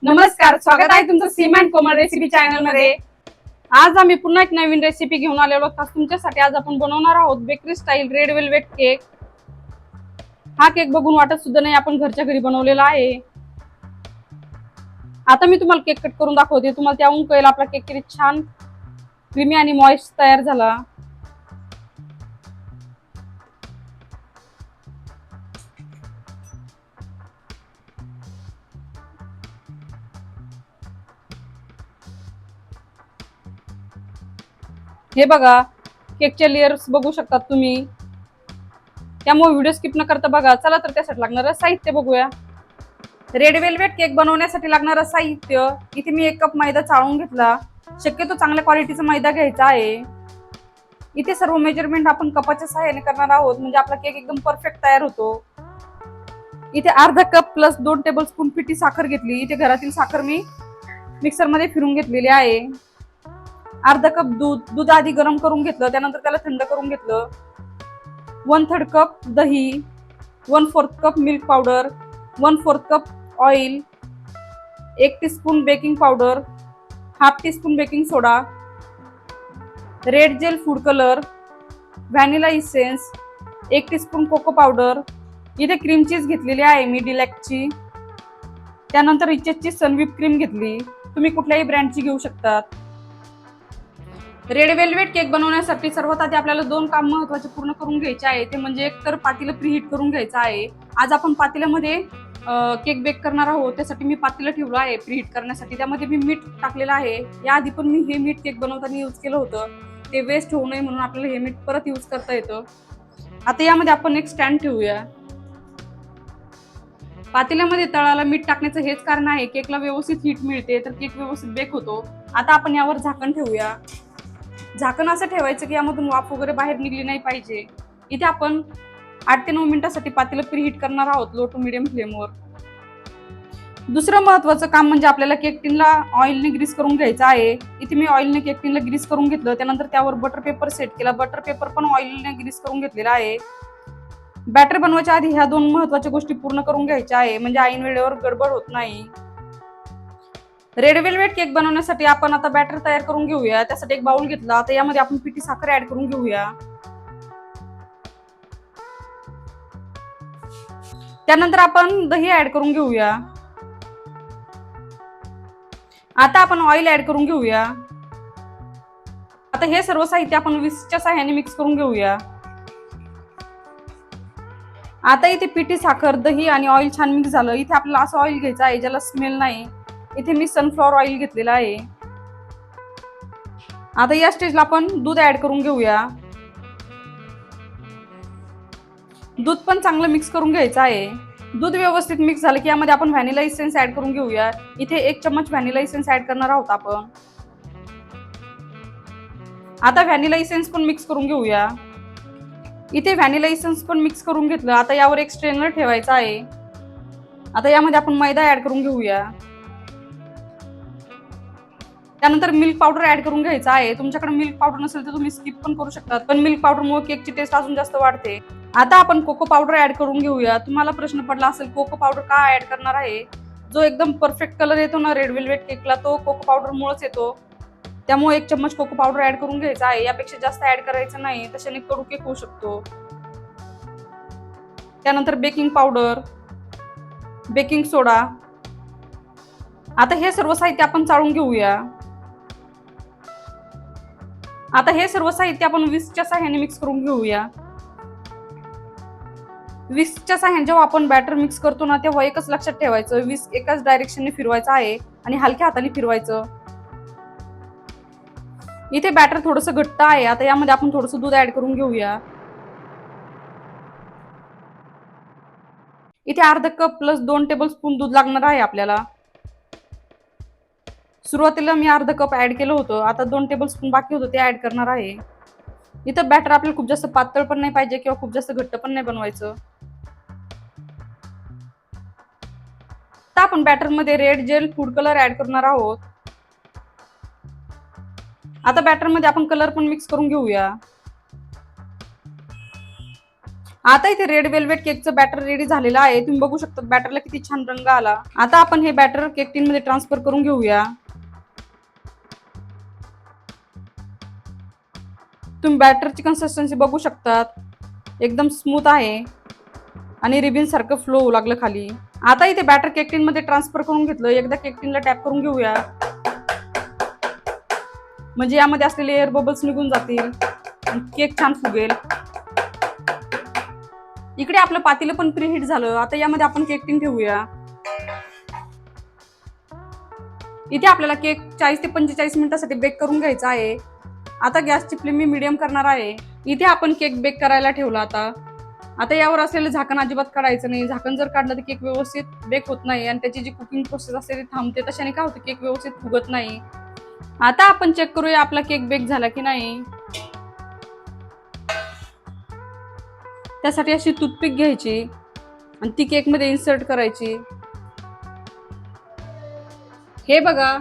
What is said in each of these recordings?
नमस्कार, स्वागत आहे तुमचं सीमा अँड कोमल रेसिपी चॅनल मध्ये। आज आम्ही पुन्हा एक नवीन रेसिपी घेऊन आलेलो आहोत तुमच्यासाठी। आज आपण बनवणार आहोत bakery style red velvet cake. हा केक बघून वाटत सुद्धा नाही आपण घरच्या घरी बनवलेला आहे। आता मी तुम्हाला केक कट करून दाखवते, तुम्हाला त्याहून कळेल आपला केक किती छान क्रीमी आणि मॉइस्ट तयार झाला। हे बघा, केकचे लेयर्स बघू शकतात तुम्ही, त्यामुळे व्हिडिओ स्किप न करता बघा। चला तर त्यासाठी लागणारं साहित्य बघूया। रेड वेल्वेट केक बनवण्यासाठी लागणारं साहित्य, इथे मी 1 कप मैदा चाळून घेतला। शक्यतो चांगल्या क्वालिटीचा मैदा घ्यायचा आहे। इथे सर्व मेजरमेंट आपण कपाच्या सहाय्याने करणार आहोत, म्हणजे आपला केक एकदम परफेक्ट तयार होतो। इथे अर्धा कप प्लस 2 टेबलस्पून पिठी साखर घेतली। इथे घरातील साखर मी मिक्सर मध्ये फिरून घेतलेली आहे। अर्धा कप दूध आधी गरम करून घेतलं, त्यानंतर त्याला थंड करून घेतलं। 1/3 कप दही, 1/4 cup milk powder, 1/4 cup oil, 1 teaspoon baking powder, half teaspoon baking soda, red gel food colour, vanilla essence, 1 teaspoon cocoa powder. इथे क्रीम चीज घेतलेली आहे मी डिलॅक्टची। त्यानंतर रिचेसची सनविप क्रीम घेतली, तुम्ही कुठल्याही ब्रँडची घेऊ शकतात। रेड वेल्वेट केक बनवण्यासाठी सर्वात आधी आपल्याला 2 काम महत्त्वाचे पूर्ण करून घ्यायचे आहे, ते म्हणजे एक तर पातेलं प्रीहीट करून घ्यायचं आहे। आज आपण पातेल्यामध्ये केक बेक करणार आहोत, त्यासाठी मी पातेलं ठेवलं आहे प्रीहीट करण्यासाठी। त्यामध्ये मी मीठ टाकलेलं आहे। याआधी पण मी हे मीठ केक बनवताना यूज केलं होतं, ते वेस्ट होऊ नये म्हणून आपल्याला हे मीठ परत यूज करता येतं। आता यामध्ये आपण एक स्टँड ठेवूया। पातेल्यामध्ये तळाला मीठ टाकण्याचं हेच कारण आहे, केकला व्यवस्थित हीट मिळते तर केक व्यवस्थित बेक होतो। आता आपण यावर झाकण ठेवूया। झाकण असं ठेवायचं की यामधून वाफ वगैरे बाहेर निघली नाही पाहिजे। इथे आपण 8 ते 9 मिनिटांसाठी पातेलं प्रीहीट करणार आहोत लो टू मीडियम फ्लेमवर। दुसरं महत्त्वाचं काम म्हणजे आपल्याला केक टिनला ऑइलने ग्रीस करून घ्यायचं आहे। इथे मी ऑइलने केक टिनला ग्रीस करून घेतलं, त्यानंतर त्यावर बटर पेपर सेट केला। बटर पेपर पण ऑइलने ग्रीस करून घेतलेला आहे। बॅटर बनवायच्या आधी ह्या 2 महत्त्वाच्या गोष्टी पूर्ण करून घ्यायच्या आहे, म्हणजे ऐन वेळेवर गडबड होत नाही। रेड वेल्वेट केक बनवण्यासाठी आपण आता बॅटर तयार करून घेऊया। त्यासाठी एक बाउल घेतला, आता यामध्ये आपण पिठी साखर ऍड करून घेऊया। त्यानंतर आपण दही ऍड करून घेऊया। आता आपण ऑइल ऍड करून घेऊया। आता हे सर्व साहित्य आपण विस्कच्या सहाय्याने मिक्स करून घेऊया। आता इथे पिठी साखर, दही आणि ऑइल छान मिक्स झालं। इथे आपल्याला असं ऑइल घ्यायचं आहे ज्याला स्मेल नाही। इथे मी सनफ्लॉवर ऑइल घेतलेलं आहे। आता या स्टेजला आपण दूध ऍड करून घेऊया। दूध पण चांगलं मिक्स करून घ्यायचं आहे। दूध व्यवस्थित मिक्स झालं की यामध्ये आपण व्हॅनिला इसेन्स ऍड करून घेऊया। इथे 1 चम्मच व्हॅनिला इसेन्स ऍड करणार आहोत आपण। आता व्हॅनिला इसेन्स पण मिक्स करून घेऊया। इथे व्हॅनिला इसेन्स पण मिक्स करून घेतलं। आता यावर एक स्ट्रेनर ठेवायचा आहे। आता यामध्ये आपण मैदा ऍड करून घेऊया। त्यानंतर मिल्क पावडर ऍड करून घ्यायचा आहे। तुमच्याकडे मिल्क पावडर नसेल तर तुम्ही स्किप पण करू शकता, पण मिल्क पावडरमुळे केकची टेस्ट अजून जास्त वाढते। आता आपण कोको पावडर ऍड करून घेऊया। तुम्हाला प्रश्न पडला असेल कोको पावडर का ऍड करणार आहे? जो एकदम परफेक्ट कलर येतो ना रेड वेल्वेट केकला, तो कोको पावडर मुळेच येतो। त्यामुळे 1 चम्मच कोको पावडर ऍड करून घ्यायचा आहे। यापेक्षा जास्त ऍड करायचं नाही, तशाने कडू केक होऊ शकतो। त्यानंतर बेकिंग पावडर, बेकिंग सोडा। आता हे सर्व साहित्य आपण चाळून घेऊया। आता हे सर्व साहित्य आपण विस्कच्या सहाय्याने मिक्स करून घेऊया। विस्कच्या सहाय्याने जेव्हा आपण बॅटर मिक्स करतो ना, तेव्हा एकच लक्षात ठेवायचं, विस्क एकाच डायरेक्शनने फिरवायचं आहे आणि हलक्या हाताने फिरवायचं। इथे बॅटर थोडंसं घट्ट आहे। आता यामध्ये आपण थोडंसं दूध ऍड करून घेऊया। इथे अर्धा कप प्लस 2 टेबलस्पून दूध लागणार आहे आपल्याला। सुरुवातीला मी अर्धा कप ऍड केलं होतं, आता 2 टेबलस्पून बाकी होतं ते ऍड करणार आहे। इथं बॅटर आपल्याला खूप जास्त पातळ पण नाही पाहिजे किंवा खूप जास्त घट्ट पण नाही बनवायचं। आता आपण बॅटर मध्ये red gel food colour add करणार आहोत। आता बॅटर मध्ये आपण कलर पण मिक्स करून घेऊया। आता इथे रेड वेल्वेट केकचं बॅटर रेडी झालेलं आहे. तुम्ही बघू शकता बॅटरला किती छान रंग आला. आता आपण हे बॅटर केक टीन मध्ये ट्रान्सफर करून घेऊया. तुम्ही बॅटरची कन्सिस्टन्सी बघू शकतात, एकदम स्मूथ आहे आणि रिबिन सारखं फ्लो होऊ लागलं खाली. आता इथे बॅटर केक टीन मध्ये ट्रान्सफर करून घेतलं. एकदा केक टीनला टॅप करून घेऊया, म्हणजे यामध्ये असलेले एअर बबल्स निघून जातील आणि केक छान फुगेल. इकडे आपलं पातेलं पण प्रीहीट झालं. आता यामध्ये आपण केक टीन ठेवूया. इथे आपल्याला केक 40 ते 45 मिनिटांसाठी बेक करून घ्यायचा आहे. आता गॅसची फ्लेम मी मीडियम करणार आहे. इथे आपण केक बेक करायला ठेवला. आता यावर असलेलं झाकण अजिबात काढायचं नाही. झाकण जर काढलं तर केक व्यवस्थित बेक होत नाही आणि त्याची जी कुकिंग प्रोसेस असते ती थांबते. तशाने काय होतं, केक व्यवस्थित फुगत नाही. आता आपण चेक करूया आपला केक बेक झाला की नाही. त्यासाठी अशी टूथपिक घ्यायची आणि ती केक मध्ये इन्सर्ट करायची. हे बघा,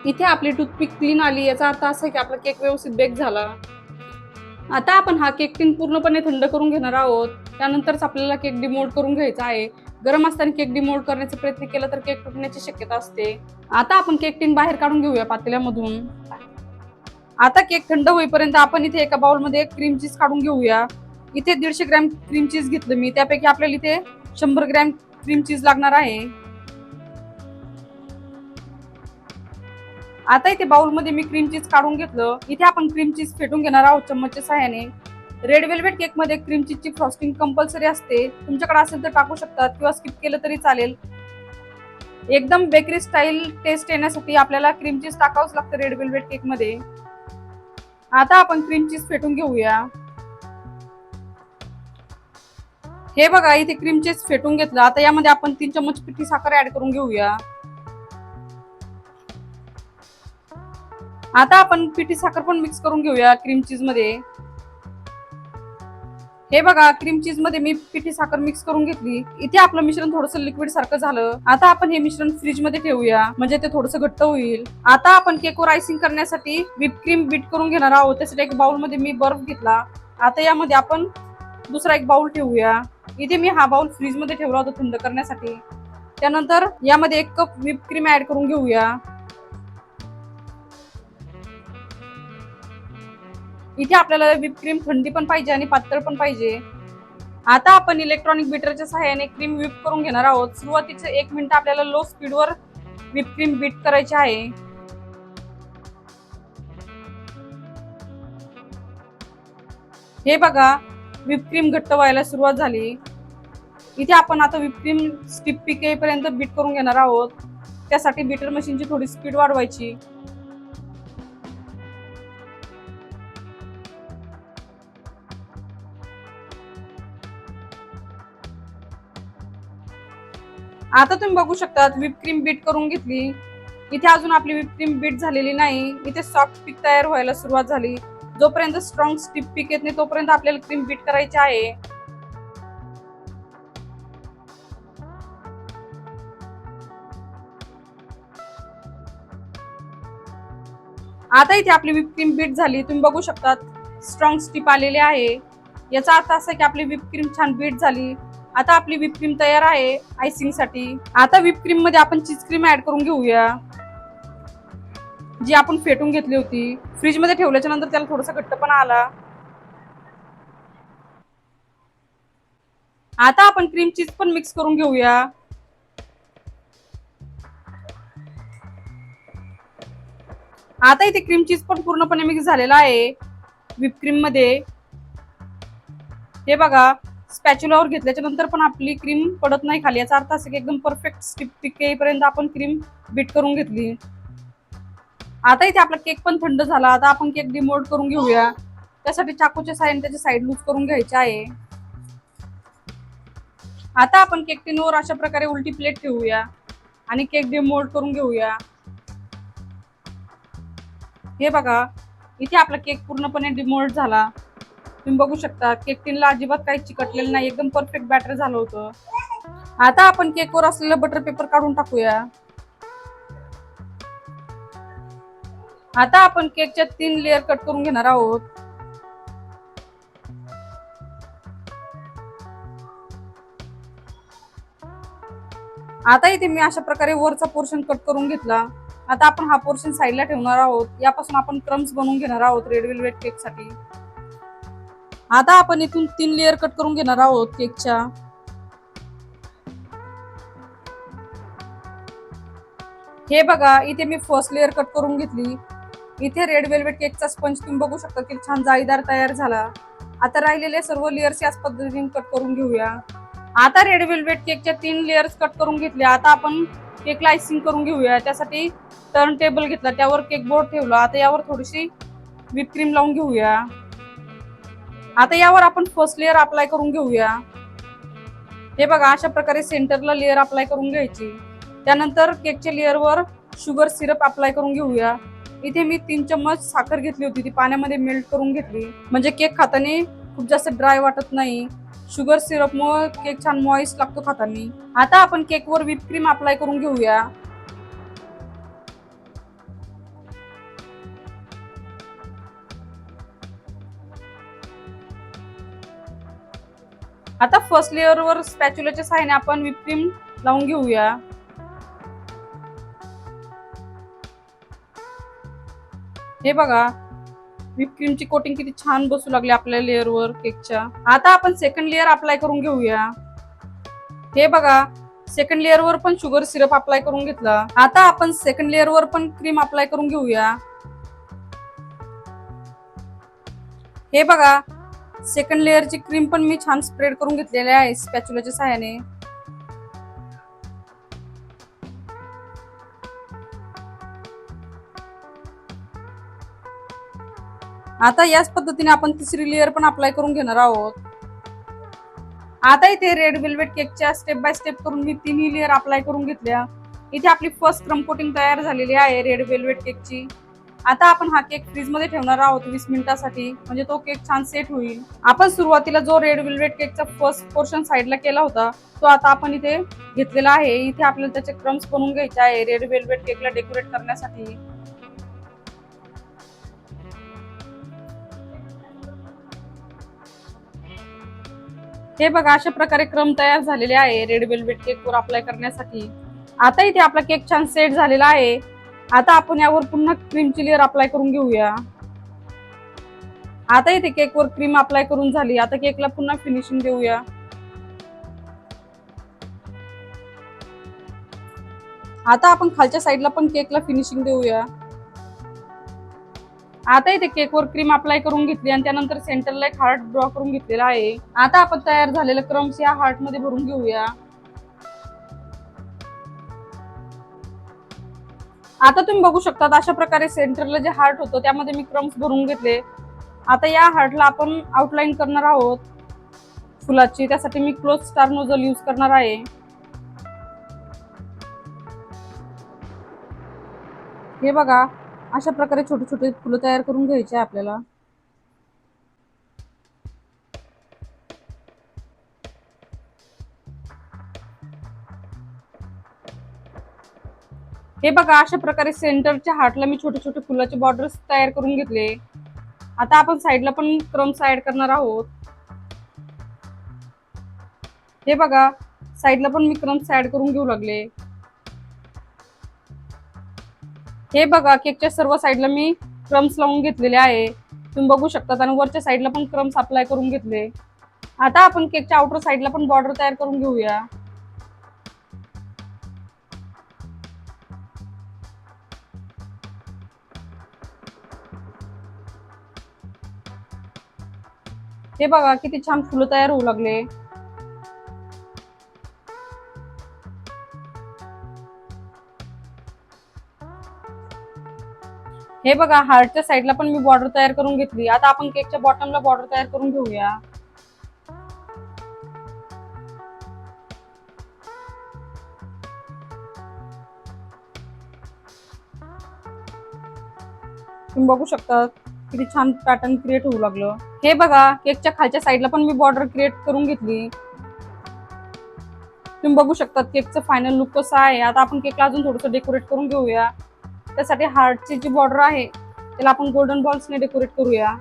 इथे आपली टूथपिक क्लीन आली. याचा अर्थ असा की आपला केक व्यवस्थित बेक झाला. आता आपण हा केक टीन पूर्णपणे थंड करून घेणार आहोत. त्यानंतरच आपल्याला केक डिमोल्ड करून घ्यायचा आहे. गरम असताना केक डिमोल्ड करण्याचा प्रयत्न केला तर केक तुटण्याची शक्यता असते. आता आपण केक टीन बाहेर काढून घेऊया पातेल्यामधून. आता केक थंड होईपर्यंत आपण इथे एका बाउलमध्ये क्रीम चीज काढून घेऊया. इथे 150 ग्रॅम क्रीम चीज घेतलं मी. त्यापैकी आपल्याला इथे 100 ग्रॅम क्रीम चीज लागणार आहे. आता इथे बाउलमध्ये मी क्रीम चीज काढून घेतलं. इथे आपण क्रीम चीज फेटून घेणार आहोत चम्मचच्या सहाय्याने. रेड वेल्वेट केक मध्ये क्रीम चीजची फ्रॉस्टिंग कंपल्सरी असते. तुमच्याकडे असेल तर टाकू शकतात किंवा स्किप केलं तरी चालेल. एकदम बेकरी स्टाईल टेस्ट येण्यासाठी आपल्याला क्रीम चीज टाकावंच लागतं रेड वेल्वेट केक मध्ये. आता आपण क्रीम चीज फेटून घेऊया. हे बघा, इथे क्रीम चीज फेटून घेतलं. आता यामध्ये आपण 3 चम्मच पिठी साखर ऍड करून घेऊया. आता आपण पिठी साखर पण मिक्स करून घेऊया क्रीम चीज मध्ये. हे बघा, क्रीम चीज मध्ये मी पिठी साखर मिक्स करून घेतली. इथे आपलं मिश्रण थोडंसं लिक्विड सारखं झालं. आता आपण हे मिश्रण फ्रीज मध्ये ठेवूया, म्हणजे ते थोडंसं घट्ट होईल. आता आपण केकवर आयसिंग करण्यासाठी व्हिप क्रीम बीट करून घेणार आहोत. त्यासाठी एक बाउल मध्ये मी बर्फ घेतला. आता यामध्ये आपण दुसरा एक बाउल ठेवूया. इथे मी हा बाउल फ्रीज मध्ये ठेवला होता थंड करण्यासाठी. त्यानंतर यामध्ये 1 कप व्हिप क्रीम ऍड करून घेऊया. इथे आपल्याला व्हिप क्रीम थंडी पण पाहिजे आणि पातळ पण पाहिजे. आता आपण इलेक्ट्रॉनिक बीटरच्या सहाय्याने क्रीम व्हिप करून घेणार आहोत. सुरुवातीचे 1 मिनिट आपल्याला लो स्पीडवर व्हिप क्रीम बीट करायची आहे. हे बघा, व्हिप क्रीम घट्ट व्हायला सुरुवात झाली. इथे आपण आता व्हिप क्रीम स्टिप पीक येईपर्यंत बीट करून घेणार आहोत. त्यासाठी बीटर मशीनची थोडी स्पीड वाढवायची. आता तुम्ही बघू शकता व्हिप क्रीम बीट करून घेतली. इथे अजून आपली व्हिप क्रीम बीट झालेली नाही. इथे सॉफ्ट पीक तयार व्हायला सुरुवात झाली. जोपर्यंत स्ट्रॉंग स्टिप पीक येत नाही तोपर्यंत आपल्याला क्रीम बीट करायची आहे. आता इथे आपली व्हिप क्रीम बीट झाली. तुम्ही बघू शकता स्ट्रॉंग स्टिप आलेले आहे. याचा अर्थ असा की आपली व्हिप क्रीम छान बीट झाली. आता आपली व्हिप क्रीम तयार आहे आयसिंग साठी. आता व्हिप क्रीम मध्ये आपण चीज क्रीम ऍड करून घेऊया, जी आपण फेटून घेतली होती. फ्रीज मध्ये ठेवल्याच्या नंतर त्याला थोडासा घट्टपणा आला. आता आपण क्रीम चीज पण मिक्स करून घेऊया. आता इथे क्रीम चीज पण पूर्णपणे मिक्स झालेला आहे व्हिप क्रीम मध्ये. हे बघा, स्पॅच्युलावर घेतल्याच्या नंतर पण आपली क्रीम पडत नाही खाली. याचा अर्थ असा की एकदम परफेक्ट स्टिप पीक येईपर्यंत आपण क्रीम बीट करून घेतली. आता इथे आपला केक पण थंड झाला. आता आपण केक डिमोल्ड करून घेऊया. त्यासाठी चाकूच्या साहाय्याने त्याची साईड लूज करून घ्यायची आहे. आता आपण केक टिनवर अशा प्रकारे उलटी प्लेट ठेवूया आणि केक डिमोल्ड करून घेऊया. हे बघा, इथे आपला केक पूर्णपणे डिमोल्ड झाला. तुम्ही बघू शकता केक टिनला अजिबात काही चिकटलेलं नाही. एकदम परफेक्ट बॅटर झालं होतं. आता आपण केकवर असलेलं बटर पेपर काढून टाकूया. आता आपण केकच्या 3 लेअर कट करून घेणार आहोत. आता इथे मी अशा प्रकारे वरचा पोर्शन कट करून घेतला. आता आपण हा पोर्शन साईडला ठेवणार आहोत. यापासून आपण क्रम्स बनवून घेणार आहोत रेड वेल्वेट केक साठी. आता आपण इथून 3 लेअर कट करून घेणार आहोत केकच्या. हे बघा इथे मी फर्स्ट लेअर कट करून घेतली. इथे रेड वेल्वेट केकचा स्पंज तुम्ही बघू शकता की छान जाळीदार तयार झाला. आता राहिलेले सर्व लेअर्स याच पद्धतीने कट करून घेऊया. आता रेड वेल्वेट केकच्या 3 लेअर्स कट करून घेतले. आता आपण केकला आयसिंग करून घेऊया. त्यासाठी टर्न टेबल घेतला, त्यावर केक बोर्ड ठेवला. आता यावर थोडीशी व्हिप क्रीम लावून घेऊया. आता यावर आपण फर्स्ट लेअर अप्लाय करून घेऊया. हे बघा अशा प्रकारे सेंटरला लेअर अप्लाय करून घ्यायची. त्यानंतर केकच्या लेअरवर शुगर सिरप अप्लाय करून घेऊया. इथे मी 3 चम्मच साखर घेतली होती, ती पाण्यामध्ये मेल्ट करून घेतली, म्हणजे केक खाताना खूप जास्त ड्राय वाटत नाही. शुगर सिरप मुळे केक छान मॉइस्ट लागतो खाताना. आता आपण केकवर व्हिप क्रीम अप्लाय करून घेऊया. आता फर्स्ट लेअरवर स्पॅच्युलाच्या सहाय्याने आपण व्हिप क्रीम लावून घेऊया. हे बघा व्हिप क्रीमची कोटिंग किती छान बसू लागली आपल्या लेअरवर केकच्या. आता आपण सेकंड लेअर अप्लाय करून घेऊया. हे बघा सेकंड लेअरवर पण शुगर सिरप अप्लाय करून घेतला. आता आपण सेकंड लेअरवर पण क्रीम अप्लाय करून घेऊया. हे बघा सेकंड लेअरची क्रीम पण मी छान स्प्रेड करून घेतलेली आहे स्पॅच्युलाच्या सहाय्याने. आता याच पद्धतीने आपण तिसरी लेअर पण अप्लाय करून घेणार आहोत. आता इथे रेड वेल्वेट केकच्या स्टेप बाय स्टेप करून मी 3 लेअर अप्लाय करून घेतल्या. इथे आपली फर्स्ट क्रम कोटिंग तयार झालेली आहे रेड वेल्वेट केकची. आता आपण हा केक फ्रीज मध्ये ठेवणार आहोत 20 मिनिटांसाठी, म्हणजे तो केक छान सेट होईल. आपण सुरुवातीला जो रेड वेल्वेट केकचा फर्स्ट पोर्शन साईडला केला होता, तो आता आपण इथे घेतलेला आहे. इथे आपल्याला त्याचे क्रम्स बनवून घ्यायचे आहे रेड वेल्वेट केकला डेकोरेट करण्यासाठी. हे बघा अशा प्रकारे क्रम तयार झालेले आहे रेड वेल्वेट केक वर अप्लाय करण्यासाठी. आता इथे आपला केक छान सेट झालेला आहे. आता आपण यावर पुन्हा क्रीमची लेअर अप्लाय करून घेऊया. आता इथे केकवर क्रीम अप्लाय करून झाली. आता केकला पुन्हा फिनिशिंग देऊया. आता आपण खालच्या साईडला पण केकला फिनिशिंग देऊया. आता इथे केकवर क्रीम अप्लाय करून घेतली आणि त्यानंतर सेंटरला एक हार्ट ड्रॉ करून घेतलेला आहे. आता आपण तयार झालेले क्रम्स या हार्ट मध्ये भरून घेऊया. आता तुम्ही बघू शकता अशा प्रकारे सेंटरला जे हार्ट होतं त्यामध्ये मी क्रम्स भरून घेतले. आता या हार्टला आपण आउटलाईन करणार आहोत फुलाची. त्यासाठी मी क्लोज स्टार नोझल यूज करणार आहे. हे बघा अशा प्रकारे छोटे छोटे फुलं तयार करून घ्यायचे आपल्याला. हे बघा अशा प्रकारे सेंटरच्या हार्टला मी छोटे छोटे फुलाचे बॉर्डर्स तयार करून घेतले. आता आपण साईडला पण क्रम्स ऍड करणार आहोत. हे बघा साईडला पण मी क्रम्स ऍड करून घेऊ लागले. हे बघा केकच्या सर्व साईडला मी क्रम्स लावून घेतलेले आहे. तुम्ही बघू शकता आणि वरच्या साईडला पण क्रम्स अप्लाय करून घेतले. आता आपण केकच्या आउटर साईडला पण बॉर्डर तयार करून घेऊया. हे बघा किती छान फुलं तयार होऊ लागले. हे बघा हार्टच्या साईडला पण मी बॉर्डर तयार करून घेतली. आता आपण केकच्या बॉटमला बॉर्डर तयार करून घेऊया. तुम्ही बघू शकता किती छान पॅटर्न क्रिएट होऊ लागलं. हे बघा केकच्या खालच्या साईडला पण मी बॉर्डर क्रिएट करून घेतली. तुम्ही बघू शकता केकचं फायनल लुक कसं आहे. आता आपण केकला अजून थोडंसं डेकोरेट करून घेऊया. त्यासाठी हार्टची जी बॉर्डर आहे त्याला आपण गोल्डन बॉल्सने डेकोरेट करूया.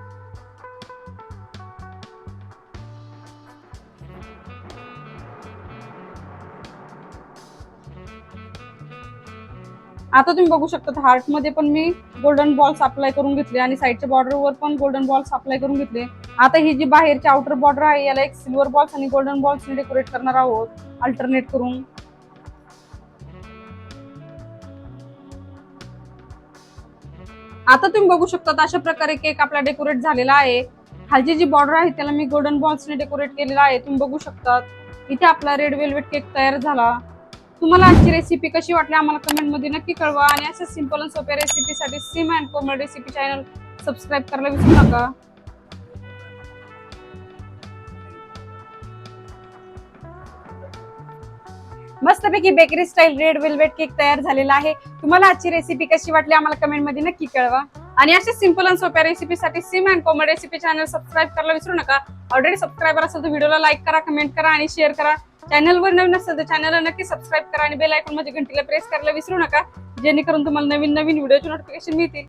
आता तुम्ही बघू शकता हार्ट मध्ये पण मी गोल्डन बॉल्स अप्लाय करून घेतले आणि साईडच्या बॉर्डरवर पण गोल्डन बॉल्स अप्लाय करून घेतले. आता ही जी बाहेरची आउटर बॉर्डर आहे याला एक सिल्वर बॉल्स आणि गोल्डन बॉल्स डेकोरेट करणार आहोत अल्टरनेट करून. आता तुम्ही बघू शकता अशा प्रकारे केक आपला डेकोरेट झालेला आहे. खालची जी बॉर्डर आहे त्याला मी गोल्डन बॉल्सने डेकोरेट केलेला आहे. तुम्ही बघू शकता इथे आपला रेड वेल्वेट केक तयार झाला. तुम्हाला आजची रेसिपी कशी वाटली आम्हाला कमेंट मध्ये नक्की कळवा आणि अशा सिंपल आणि सोप्या रेसिपीसाठी Seema and Komal recipe channel subscribe करायला विसरू नका. मस्तपैकी bakery style red velvet cake तयार झालेला आहे. तुम्हाला आजची रेसिपी कशी वाटली आम्हाला कमेंट मध्ये नक्की कळवा आणि अशा सिंपल आणि सोप्या रेसिपीसाठी Seema and Komal recipe channel subscribe करायला विसरू नका. ऑलरेडी सबस्क्रायबर असेल तर व्हिडिओला लाईक करा, कमेंट करा आणि शेअर करा. चॅनलवर नवीन असेल तर चॅनलला नक्की सबस्क्राईब करा आणि बेल आयकॉन मध्ये घंटीला प्रेस करायला विसरू नका जेणेकरून तुम्हाला नवीन नवीन व्हिडिओचे नोटिफिकेशन मिळतील.